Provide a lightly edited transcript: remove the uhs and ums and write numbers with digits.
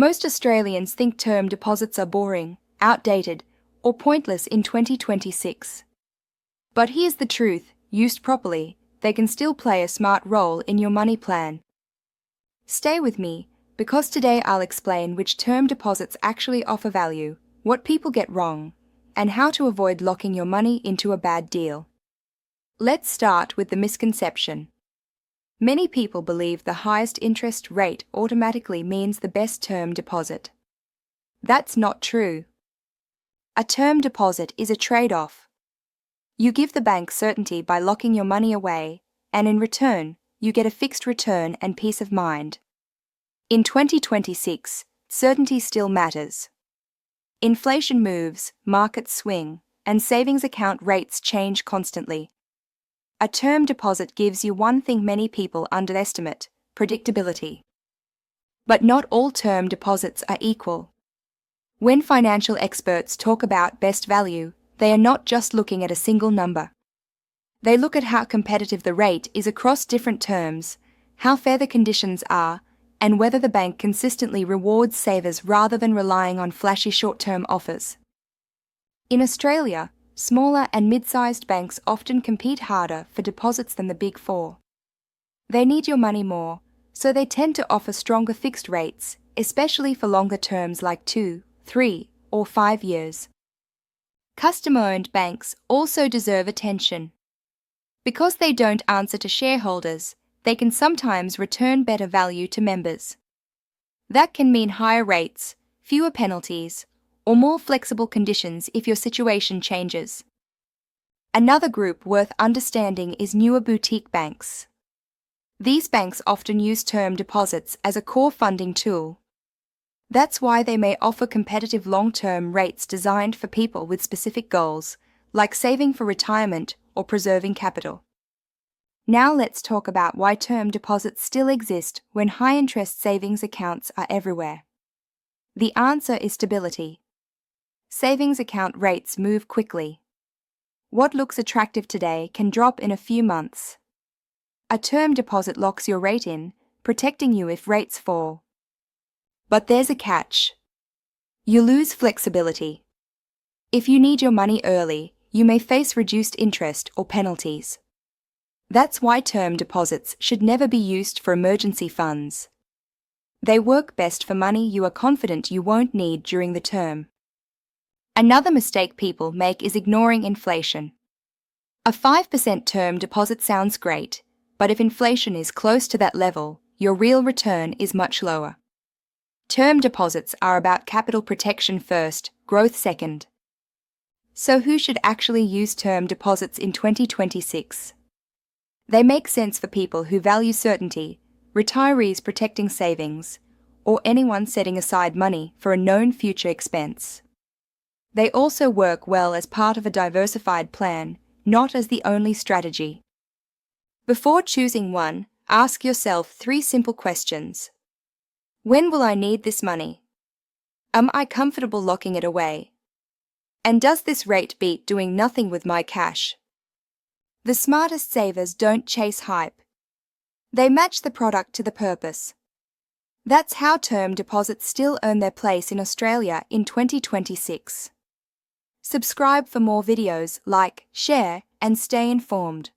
Most Australians think term deposits are boring, outdated, or pointless in 2026. But here's the truth: used properly, they can still play a smart role in your money plan. Stay with me, because today I'll explain which term deposits actually offer value, what people get wrong, and how to avoid locking your money into a bad deal. Let's start with the misconception. Many people believe the highest interest rate automatically means the best term deposit. That's not true. A term deposit is a trade-off. You give the bank certainty by locking your money away, and in return, you get a fixed return and peace of mind. In 2026, certainty still matters. Inflation moves, markets swing, and savings account rates change constantly. A term deposit gives you one thing many people underestimate: predictability. But not all term deposits are equal. When financial experts talk about best value, they are not just looking at a single number. They look at how competitive the rate is across different terms, how fair the conditions are, and whether the bank consistently rewards savers rather than relying on flashy short-term offers. In Australia, smaller and mid-sized banks often compete harder for deposits than the Big Four. They need your money more, so they tend to offer stronger fixed rates, especially for longer terms like 2, 3, or 5 years. Customer-owned banks also deserve attention. Because they don't answer to shareholders, they can sometimes return better value to members. That can mean higher rates, fewer penalties, or more flexible conditions if your situation changes. Another group worth understanding is newer boutique banks. These banks often use term deposits as a core funding tool. That's why they may offer competitive long-term rates designed for people with specific goals, like saving for retirement or preserving capital. Now let's talk about why term deposits still exist when high-interest savings accounts are everywhere. The answer is stability. Savings account rates move quickly. What looks attractive today can drop in a few months. A term deposit locks your rate in, protecting you if rates fall. But there's a catch. You lose flexibility. If you need your money early, you may face reduced interest or penalties. That's why term deposits should never be used for emergency funds. They work best for money you are confident you won't need during the term. Another mistake people make is ignoring inflation. A 5% term deposit sounds great, but if inflation is close to that level, your real return is much lower. Term deposits are about capital protection first, growth second. So who should actually use term deposits in 2026? They make sense for people who value certainty, retirees protecting savings, or anyone setting aside money for a known future expense. They also work well as part of a diversified plan, not as the only strategy. Before choosing one, ask yourself 3 simple questions. When will I need this money? Am I comfortable locking it away? And does this rate beat doing nothing with my cash? The smartest savers don't chase hype. They match the product to the purpose. That's how term deposits still earn their place in Australia in 2026. Subscribe for more videos, like, share, and stay informed.